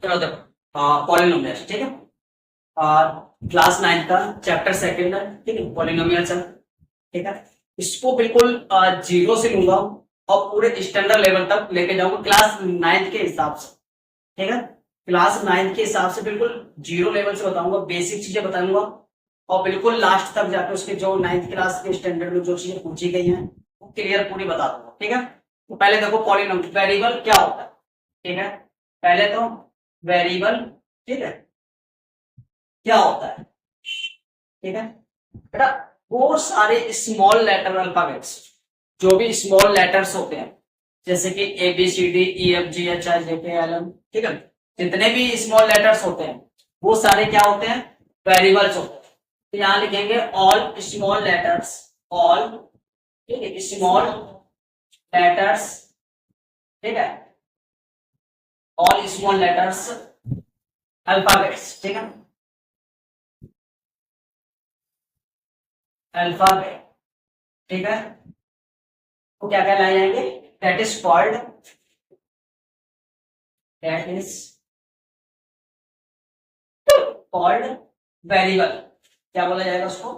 चलो देखो पॉलिनोमियल, ठीक है। क्लास 9 का चैप्टर सेकंड है, ठीक है, पॉलिनोमियल है, ठीक है। इसको बिल्कुल जीरो से लूंगा और पूरे स्टैंडर्ड लेवल तक लेके जाऊंगा क्लास 9 के हिसाब से, ठीक है। क्लास 9 के हिसाब से बिल्कुल जीरो लेवल से बताऊंगा, बेसिक चीजें बताऊंगा और बिल्कुल लास्ट तक जाकर उसके जो 9th क्लास के स्टैंडर्ड में जो चीजें पूछी गई हैं वो क्लियर पूरी बता दूंगा, ठीक है। तो पहले देखो पॉलिनोमियल वेरिएबल क्या होता है, ठीक है। पहले तो वेरिएबल, ठीक है, क्या होता है, ठीक है बेटा। वो सारे स्मॉल लेटर अल्फाबेट्स, जो भी स्मॉल लेटर्स होते हैं जैसे कि A B C D E F G H I J K L M, ठीक है, जितने भी स्मॉल लेटर्स होते हैं वो सारे क्या होते हैं, वेरिएबल्स होते हैं। तो यहां लिखेंगे ऑल स्मॉल लेटर्स, ऑल, ठीक है, स्मॉल लेटर्स, ठीक है, ऑल स्मॉल लेटर्स अल्फाबेट्स, ठीक है, अल्फाबेट, ठीक है, तो क्या कहलाए जाएंगे, that is called, that is called variable. क्या बोला जाएगा उसको,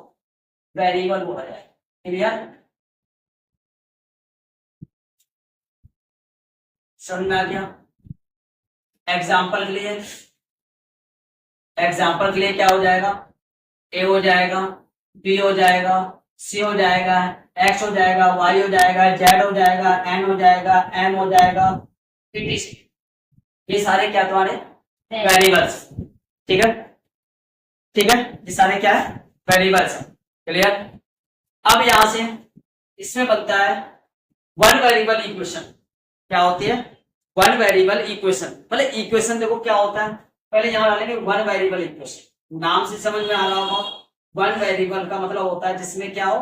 वेरिएबल बोला जाएगा, क्लियर, समझ में आ गया। एग्जाम्पल के लिए, एग्जाम्पल के लिए क्या हो जाएगा, ए हो जाएगा, बी हो जाएगा, सी हो जाएगा, एक्स हो जाएगा, वाई हो जाएगा, जेड हो जाएगा, एन हो जाएगा, एम हो जाएगा, ये सारे क्या तुम्हारे वेरिएबल्स, ठीक है, ठीक है, ये सारे क्या है, वेरिएबल्स है, क्लियर। अब यहां से इसमें बनता है वन वेरिएबल इक्वेशन। क्या होती है, वन वेरिएबल इक्वेशन, मतलब इक्वेशन देखो क्या होता है, पहले यहां डालेंगे वन वेरिएबल इक्वेशन, नाम से समझ में आ रहा होगा। वन वेरिएबल का मतलब होता है जिसमें क्या हो,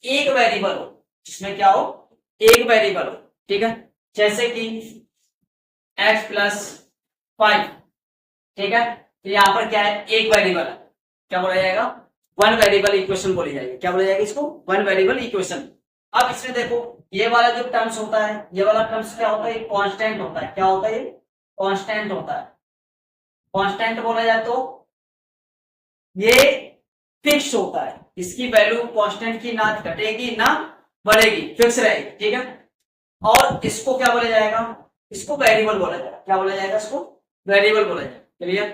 एक वेरिएबल हो, जिसमें क्या हो, एक वेरिएबल हो, ठीक है। जैसे कि x प्लस 5, ठीक है, तो यहां पर क्या है, एक वेरिएबल है, क्या बोला जाएगा, वन वेरिएबल इक्वेशन बोली जाएगी। क्या बोला जाएगा इसको, वन वेरिएबल इक्वेशन। अब इसमें देखो ये वाला जो टर्म्स होता है, ये वाला टर्म्स क्या होता है, कांस्टेंट होता है। क्या होता है, ये कांस्टेंट होता है। कांस्टेंट बोला जाए तो ये फिक्स होता है, इसकी वैल्यू कांस्टेंट की ना घटेगी ना बढ़ेगी, फिक्स रहेगी, ठीक है। और इसको क्या बोला जाएगा, इसको वेरिएबल बोला जाएगा। क्या बोला जाएगा, इसको वेरिएबल बोला जाएगा, क्लियर,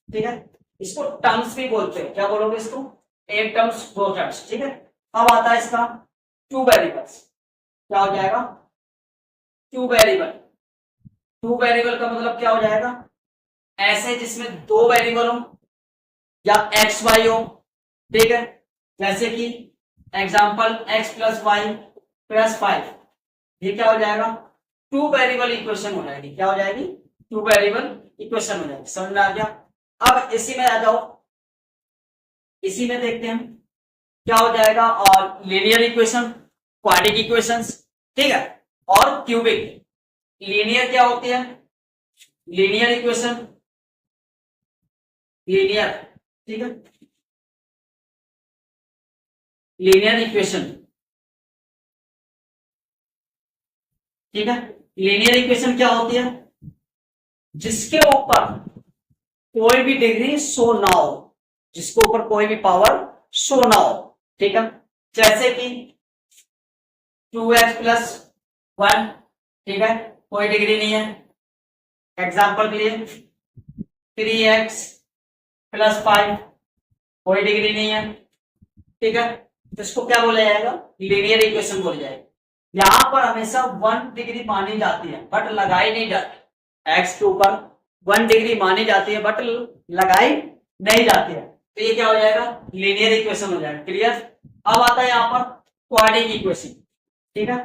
ठीक है। इसको टर्म्स भी बोलते हैं। क्या बोलोगे इसको, एक टर्म्स दो टर्म्स, ठीक है। अब आता है इसका टू वेरिएबल्स। क्या हो जाएगा, टू वेरिएबल। टू वेरिएबल का मतलब क्या हो जाएगा, ऐसे जिसमें दो वेरिएबल हो या एक्स वाई हो, ठीक है। जैसे कि example x plus y plus 5, ये क्या हो जाएगा, टू वेरिएबल इक्वेशन हो जाएगी। क्या हो जाएगी, टू वेरिएबल इक्वेशन हो जाएगी, समझ में आ गया। अब इसी में आ जाओ, इसी में देखते हैं क्या हो जाएगा, और लीनियर इक्वेशन, क्वाड्रेटिक इक्वेशंस, ठीक है, और क्यूबिक। लीनियर क्या होती है, लीनियर इक्वेशन, लीनियर, ठीक है, लीनियर इक्वेशन, ठीक है। लीनियर इक्वेशन क्या होती है, जिसके ऊपर कोई भी डिग्री शो ना हो, जिसके ऊपर कोई भी पावर शो ना हो, ठीक है। जैसे कि 2x प्लस 1, ठीक है, कोई डिग्री नहीं है। एग्जाम्पल के लिए 3x प्लस 5, कोई डिग्री नहीं है, ठीक है। तो इसको क्या बोला जाएगा, लीनियर इक्वेशन बोला जाएगा। यहां पर हमेशा 1 डिग्री मानी जाती है बट लगाई नहीं जाती, एक्स के ऊपर 1 डिग्री मानी जाती है बट लगाई नहीं जाती है, तो ये क्या हो जाएगा, लीनियर इक्वेशन हो जाएगा, क्लियर। अब आता है यहां पर क्वाड्रेटिक इक्वेशन, ठीक है।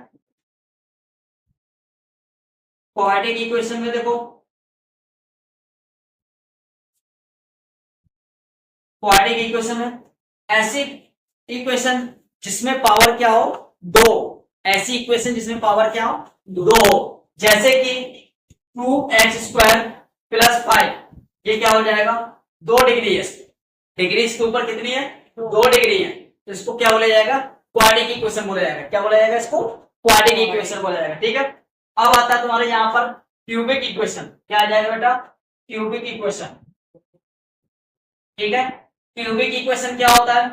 क्वाड्रेटिक इक्वेशन में देखो, क्वाड्रेटिक इक्वेशन में ऐसी इक्वेशन जिसमें पावर क्या हो, दो, ऐसी इक्वेशन जिसमें पावर क्या हो, दो हो। जैसे कि 2x² प्लस 5, ये क्या हो जाएगा, 2 डिग्री है, डिग्री इसके ऊपर कितनी है, 2 डिग्री है, तो इसको क्या बोला जाएगा, क्वाड्रेटिक इक्वेशन बोला जाएगा। क्या बोला जाएगा इसको, क्वाड्रेटिक इक्वेशन बोला जाएगा, ठीक है। अब आता है तुम्हारे यहाँ पर क्यूबिक इक्वेशन। क्या आ जाएगा बेटा, क्यूबिक इक्वेशन। ठीक है, क्यूबिक इक्वेशन क्या होता है?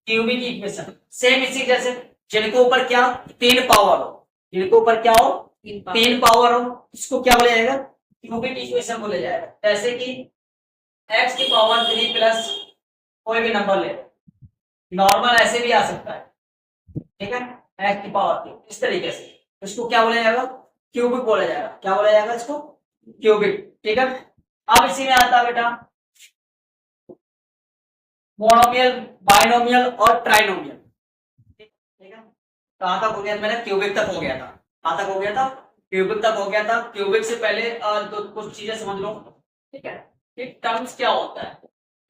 क्यूबिक इक्वेशन सेम इसी जैसे, जिनके ऊपर क्या तीन पावर हो, जिनके ऊपर क्या हो तीन पावर हो, इसको क्या बोला जाएगा? क्यूबिक इक्वेशन बोला जाएगा। जैसे कि x की पावर 3 प्लस कोई भी नंबर ले, नॉर्मल ऐसे भी आ सकता है, ठीक है, x की पावर 3 इस तरीके से, इसको क्या बोला जाएगा? क्यूबिक बोला जाएगा। क्या बोला जाएगा इसको? क्यूबिक। ठीक है, अब इसी में आता है बेटा मोनोमियल, बाइनोमियल और ट्राइनोमियल। ठीक है, कहां तक हो गया मेरा? क्यूबिक तक हो गया था। कहां तक हो गया था? क्यूबिक तक हो गया था। क्यूबिक से पहले तो कुछ चीजें समझ लो। ठीक है, कि टर्म्स क्या होता है?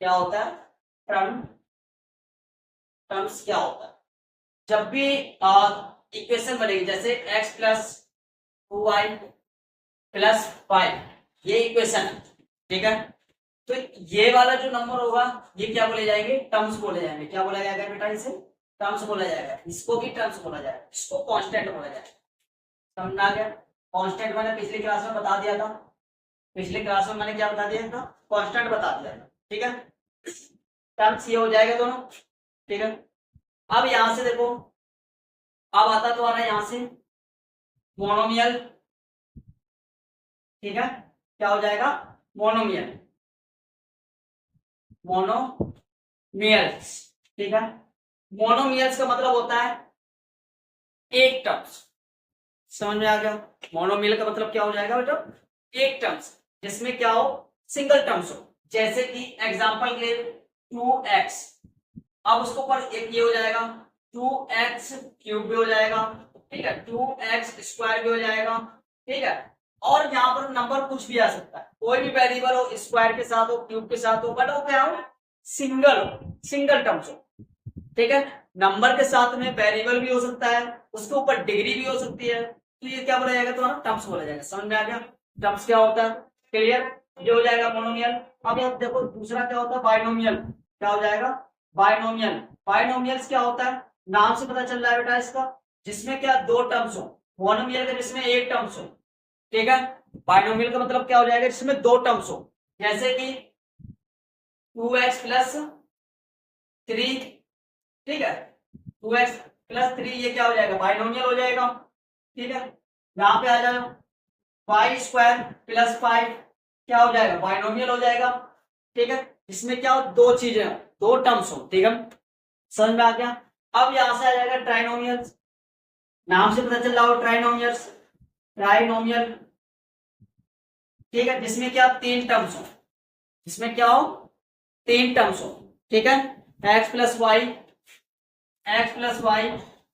क्या होता है टर्म्स क्या होता है? जब भी इक्वेशन बनेगी, जैसे x प्लस 2y प्लस 5, ये इक्वेशन है। ठीक है, तो ये वाला जो नंबर होगा ये क्या बोले जाएंगे? टर्म्स बोले जाएंगे। क्या बोला जाएगा बेटा? इसे टर्म्स बोला जाएगा। इसको भी टर्म्स बोला जाएगा, इसको कांस्टेंट बोला जाएगा। समझ आ गया? कांस्टेंट मैंने पिछली क्लास में बता दिया था। पिछली क्लास में मैंने क्या बता दिया था? कांस्टेंट बता दिया था। ठीक है, टर्म्स ये हो जाएगा दोनों। ठीक है, अब यहां से देखो, अब आता तो आ रहा है यहां से मोनोमियल। ठीक है, क्या हो जाएगा? Monomial, monomials. ठीक है, मोनोमियल्स का मतलब होता है एक टर्म्स। समझ में आ गया? मोनोमियल का मतलब क्या हो जाएगा बेटा? एक टर्म्स, जिसमें क्या हो? सिंगल टर्म्स हो। जैसे कि एग्जांपल के 2x, अब उसको ऊपर एक ये हो जाएगा 2x क्यूब भी हो जाएगा। ठीक है, 2x स्क्वायर भी हो जाएगा। ठीक है, और यहाँ पर नंबर कुछ भी आ सकता है, कोई भी वेरिएबल हो, स्क्वायर के साथ हो, क्यूब के साथ हो, बट वो क्या हो? सिंगल टर्म्स हो। ठीक है, नंबर के साथ में वेरिएबल भी हो सकता है, उसके ऊपर डिग्री भी हो सकती है, तो ये क्या बोला जाएगा? तुम्हारा टर्म्स बोला जाएगा। समझ में आ गया? टर्म्स क्या होता है? क्लियर? ये हो जाएगा मोनोमियल। अब आप देखो दूसरा क्या होता है? बाइनोमियल। क्या हो जाएगा? बाइनोमियल। बाइनोमियल्स क्या होता है? नाम से पता चल रहा है बेटा इसका, जिसमें क्या दो टर्म्स हो। मोनोमियल का जिसमें एक टर्म्स हो। ठीक है, बाइनोमियल का मतलब क्या हो जाएगा? जिसमें दो टर्म्स हो। जैसे कि 2x प्लस 3। ठीक है, 2x प्लस 3 ये क्या हो जाएगा? बाइनोमियल हो जाएगा। ठीक है, यहां पे आ जाओ, वाई स्क्वायर प्लस 5 क्या हो जाएगा? बाइनोमियल हो जाएगा। ठीक है, इसमें क्या हो? दो चीजें हो, दो टर्म्स हो। ठीक है, समझ में आ गया? अब यहां से आ जाएगा ट्राइनोमियल्स। नाम से पता चल रहा हो ट्राइनोमियल्स, ट्राइनोमियल। ठीक है, जिसमें क्या तीन टर्म्स हो, जिसमें क्या हो? तीन टर्म्स हो। ठीक है, एक्स प्लस वाई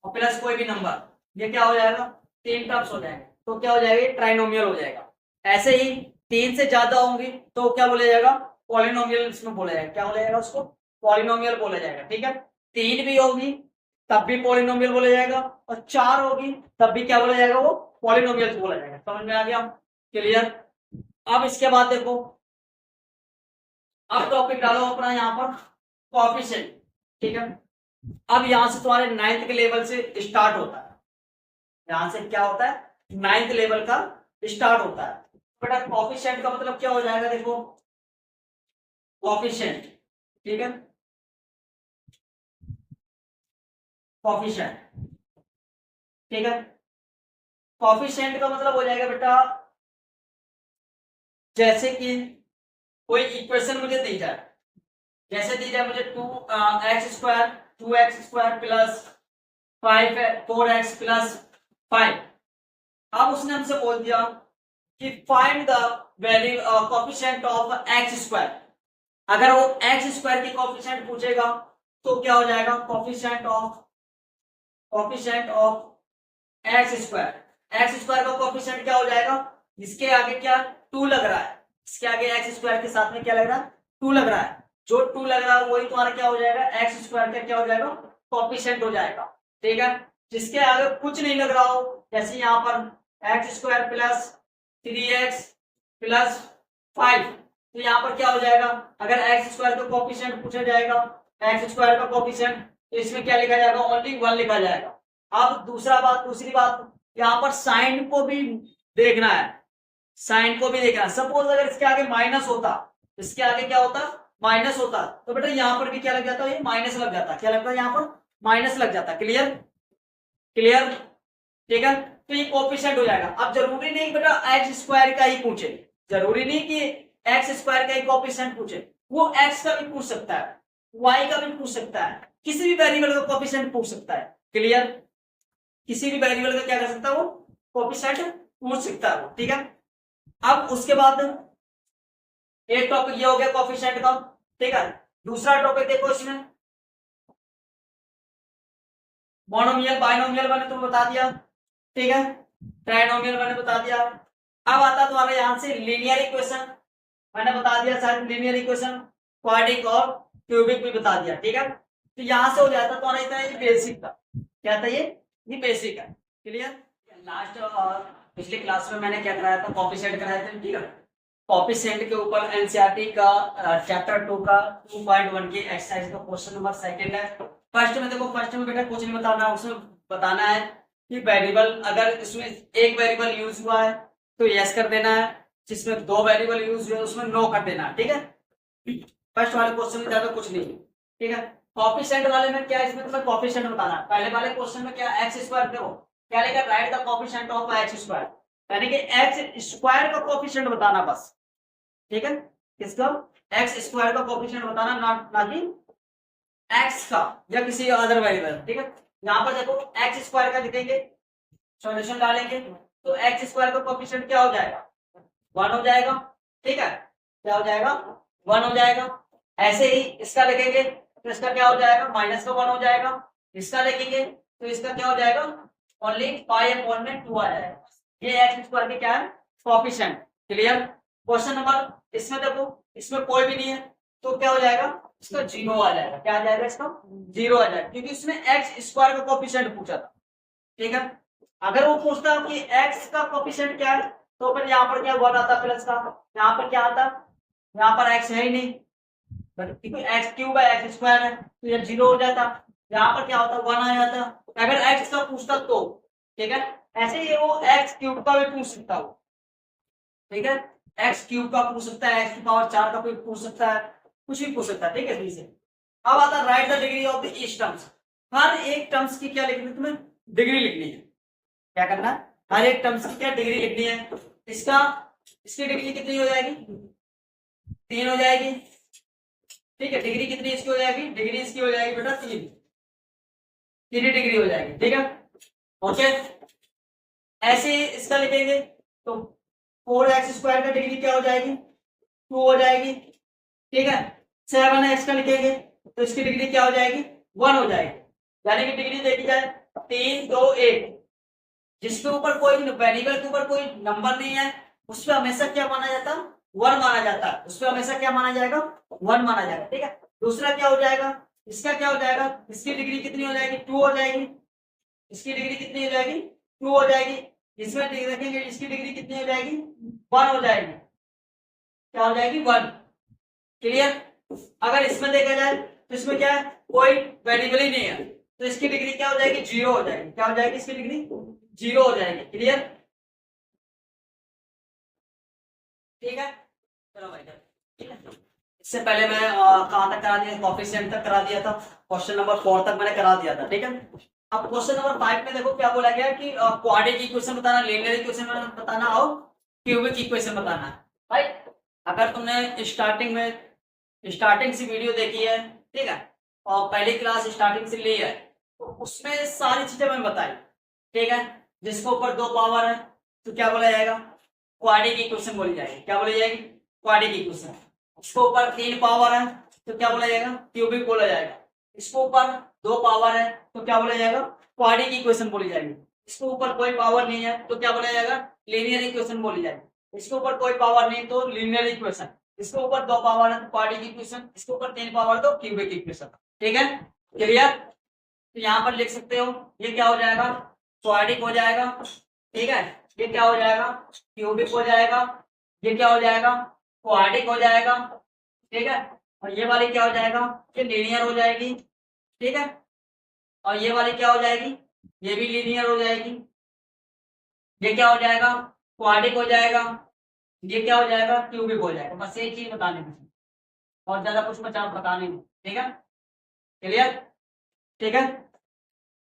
और प्लस कोई भी नंबर, ये क्या हो जाएगा? तीन टर्म्स हो जाएंगे, तो क्या हो जाएगा? ट्राइनोमियल हो जाएगा। ऐसे ही तीन से ज्यादा होंगी तो क्या बोला जाएगा? पॉलिनोमियल इसमें बोला जाएगा। क्या बोला जाएगा उसको? पॉलिनोमियल बोला जाएगा। ठीक है, तीन भी होगी तब भी पॉलिनोमियल बोला जाएगा, और चार होगी तब भी क्या बोला जाएगा? वो पॉलिनोमियल बोला जाएगा। समझ में आ गया? क्लियर? अब इसके बाद देखो, अब टॉपिक डालो अपना यहाँ पर कोएफिशिएंट। ठीक है, अब यहां से तुम्हारे 9th के लेवल से स्टार्ट होता है। यहां से क्या होता है? 9th लेवल का स्टार्ट होता है। बेटा कोएफिशिएंट का मतलब क्या हो जाएगा? देखो कोएफिशिएंट। ठीक है, कोएफिशिएंट। ठीक है, कोएफिशिएंट का मतलब हो जाएगा बेटा, जैसे कि कोई इक्वेशन मुझे दी जाए, जैसे दी जाए मुझे 2x square plus 4x plus 5। अब उसने हमसे बोल दिया कि find the value coefficient of x square. अगर वो एक्स स्क्वायर की कोएफिशिएंट पूछेगा तो क्या हो जाएगा? कोएफिशिएंट ऑफ एक्स स्क्वायर का कोएफिशिएंट क्या हो जाएगा? इसके आगे क्या 2 लग रहा है, इसके आगे एक्स स्क्वायर के साथ में क्या लग रहा है? 2 लग रहा है। जो 2 लग रहा है वही तुम्हारा क्या हो जाएगा? एक्स स्क्वायर का क्या हो जाएगा? कोएफिशिएंट हो जाएगा। ठीक है, जिसके आगे कुछ नहीं लग रहा हो, जैसे यहाँ पर x square plus 3x plus 5, तो यहाँ पर क्या हो जाएगा? अगर एक्स स्क्वायर का कोएफिशिएंट पूछा जाएगा, एक्स स्क्वायर का कोएफिशिएंट, तो इसमें क्या लिखा जाएगा? ओनली 1 लिखा जाएगा। अब दूसरी बात, यहाँ पर साइन को भी देखना है, साइन को भी देखना है। सपोज अगर इसके आगे माइनस होता, इसके आगे क्या होता, माइनस होता, तो बेटा यहाँ पर भी क्या लग जाता है, ये माइनस लग जाता। क्या लगता है, यहाँ पर माइनस लग जाता। क्लियर, क्लियर, ठीक है। तो ये कोफिशिएंट हो जाएगा। अब जरूरी नहीं बेटा एक्स स्क्वायर का ही पूछे, जरूरी नहीं कि एक्स स्क्वायर का ही कोफिशिएंट पूछे, वो एक्स का भी पूछ सकता है, वाई का भी पूछ सकता है, किसी भी वेरिएबल का कोफिशिएंट पूछ सकता है। क्लियर, किसी भी वेरिएबल का क्या कर सकता है, वो कोफिशिएंट पूछ सकता है, ठीक है। अब उसके बाद एक टॉपिक ये हो गया कोफिशिएंट का, ठीक है। दूसरा टॉपिक देखो इसमें, मोनोमियल बाइनोमियल मैंने तुम्हें बता दिया, ठीक है। ट्राइनोमियल मैंने बता दिया। अब आता तुम्हारा यहां से लीनियर इक्वेशन, मैंने बता दिया शायद लीनियर इक्वेशन, क्वाड्रिक और क्यूबिक भी बता दिया, ठीक है। तो यहां से हो जाता तुम्हारा इतना, ये बेसिक का क्या था, ये बेसिक है। क्लियर। लास्ट पिछली क्लास में मैंने क्या कराया था, कोफिशिएंट कराया था, ठीक है। कोफिशिएंट के ऊपर एनसीईआरटी का चैप्टर 2 का 2.1 की एक्सरसाइज का क्वेश्चन नंबर सेकंड है। फर्स्ट में देखो, फर्स्ट में बेटा कुछ नहीं बताना, उसमें बताना है कि वेरिएबल अगर इसमें एक वेरिएबल यूज हुआ है तो यस कर देना है, जिसमें दो वेरिएबल यूज हुए उसमें नो कर देना है, ठीक है। फर्स्ट वाले क्वेश्चन में ज्यादा कुछ नहीं, ठीक है। कोफिशिएंट वाले में क्या, इसमें तुम्हें कोफिशिएंट बताना है। पहले वाले क्वेश्चन में क्या, एक्स स्क्वायर देखो क्या लिखा, right the coefficient of x square, यानी कि एक्स स्क्वायर का कोफिशिएंट बताना बस, ठीक है। किसका, एक्स स्क्वायर का कोफिशिएंट बताना, ना कि एक्स का या किसी अदर वेरिएबल, ठीक है। यहां पर देखो एक्स स्क्वायर का लिखेंगे, सॉल्यूशन डालेंगे, तो एक्स स्क्वायर का कोफिशिएंट क्या हो जाएगा, 1 हो जाएगा, ठीक है। क्या हो जाएगा, 1 हो जाएगा। ऐसे ही इसका लिखेंगे तो इसका क्या हो जाएगा, माइनस का 1 हो जाएगा। इसका लिखेंगे तो इसका क्या हो जाएगा, ओनली 5/1 में 2 आ जाएगा। ये एक्स स्क्वायर के क्या है, कोफिशिएंट। क्लियर। क्वेश्चन नंबर इसमें देखो, इसमें कोई भी नहीं है तो क्या हो जाएगा, इसका 0 आ जाएगा। क्या आ जाएगा, इसका 0 आ जाएगा, क्योंकि उसने एक्स स्क्वायर का कोफिशिएंट पूछा था, ठीक है। अगर वो पूछता कि एक्स का कोफिशिएंट क्या है, तो फिर यहाँ पर क्या 1 आता प्लस का, यहाँ पर क्या आता, यहाँ पर एक्स है ही नहीं, क्योंकि एक्स क्यूब है, एक्स स्क्वायर है, तो ये 0 हो जाता। यहाँ पर क्या होता, 1 आ जाता अगर एक्स का पूछता तो, ठीक है। ऐसे ही वो एक्स क्यूब का भी पूछ सकता हो, ठीक है। एक्स क्यूब का पूछ सकता है, एक्स की पावर 4 का भी पूछ सकता है, कुछ भी पूछ सकता है, ठीक है। से अब आता है right the degree of the each terms. हर एक टर्म्स की क्या लिखनी है तुम्हें, डिग्री लिखनी है। क्या करना है, हर एक टर्म्स की क्या डिग्री लिखनी है। इसका, इसकी डिग्री कितनी हो जाएगी, 3 हो जाएगी, ठीक है। डिग्री कितनी इसकी हो जाएगी, डिग्री इसकी हो जाएगी बेटा 3 डिग्री हो जाएगी, ठीक है। ओके, ऐसे ही इसका लिखेंगे तो 4x स्क्वायर का डिग्री क्या हो जाएगी, 2 हो जाएगी, ठीक है। 7x का लिखेंगे तो इसकी डिग्री क्या हो जाएगी, 1 हो जाएगी। यानी कि डिग्री देखी जाए 3 2 1, जिसके ऊपर कोई वेरिएबल के ऊपर कोई नंबर नहीं है उस पर हमेशा क्या माना जाता, 1 माना जाता है। उस पर हमेशा क्या माना जाएगा, 1 माना जाएगा, ठीक है। दूसरा क्या हो जाएगा, इसका क्या हो जाएगा, इसकी डिग्री कितनी हो जाएगी, 2 हो जाएगी। इसकी डिग्री कितनी हो जाएगी, 2 हो जाएगी। इसमें देखेंगे इसकी डिग्री कितनी हो जाएगी, 1 हो जाएगी। क्या हो जाएगी, 1। क्लियर। अगर इसमें देखा जाए तो इसमें क्या है, कोई वेरिएबल ही नहीं है, तो इसकी डिग्री क्या हो जाएगी, 0 हो जाएगी। क्या हो जाएगी, इसकी डिग्री 0 हो जाएगी। क्लियर, ठीक है। चलो भाई, ठीक है। इससे पहले मैं कहां तक करा दिया, कोफिशिएंट तक करा दिया था, क्वेश्चन नंबर 4 तक मैंने करा दिया था, ठीक है। अब क्वेश्चन नंबर 5 में देखो क्या बोला गया कि क्वाड्रेटिक इक्वेशन बताना, लीनियर इक्वेशन बताना और क्यूबिक इक्वेशन बताना है। भाई अगर तुमने स्टार्टिंग से वीडियो देखी है, ठीक है, और पहली क्लास स्टार्टिंग से ली है, तो उसमें सारी चीजें मैंने बताई, ठीक है। जिसके ऊपर 2 पावर है तो क्या बोला जाएगा, क्वाड्रेटिक इक्वेशन बोली जाएगी। क्या बोली जाएगी, क्वाड्रेटिक इक्वेशन। इसके ऊपर 3 पावर है तो क्या बोला जाएगा, क्यूबिक बोला जाएगा। इसके ऊपर 2 पावर है तो क्या बोला जाएगा, क्वाड्रेटिक इक्वेशन बोली जाएगी। इसके ऊपर कोई पावर नहीं है तो क्या बोला जाएगा, लीनियर इक्वेशन बोली जाएगी। इसके ऊपर कोई पावर नहीं तो लीनियर इक्वेशन। इसके ऊपर 2 पावर है तो क्वाड्रेटिक इक्वेशन। इसके ऊपर 3 पावर तो क्यूबिक इक्वेशन, ठीक है। क्लियर। तो यहाँ पर लिख सकते हो, ये क्या हो जाएगा, क्वाड्रेटिक हो जाएगा, ठीक है। ये क्या हो जाएगा, क्यूबिक हो जाएगा। ये क्या हो जाएगा, क्वाड्रेटिक हो जाएगा, ठीक है। और ये वाली क्या हो जाएगा, ये लीनियर हो जाएगी, ठीक है। और ये वाली क्या हो जाएगी, ये भी लीनियर हो जाएगी। ये क्या हो जाएगा, क्वाड्रिक हो जाएगा, ये क्या हो जाएगा, क्यूबिक हो जाएगा। बस एक चीज बताने में, और ज्यादा कुछ बचा बताने में, ठीक है, क्लियर, ठीक है।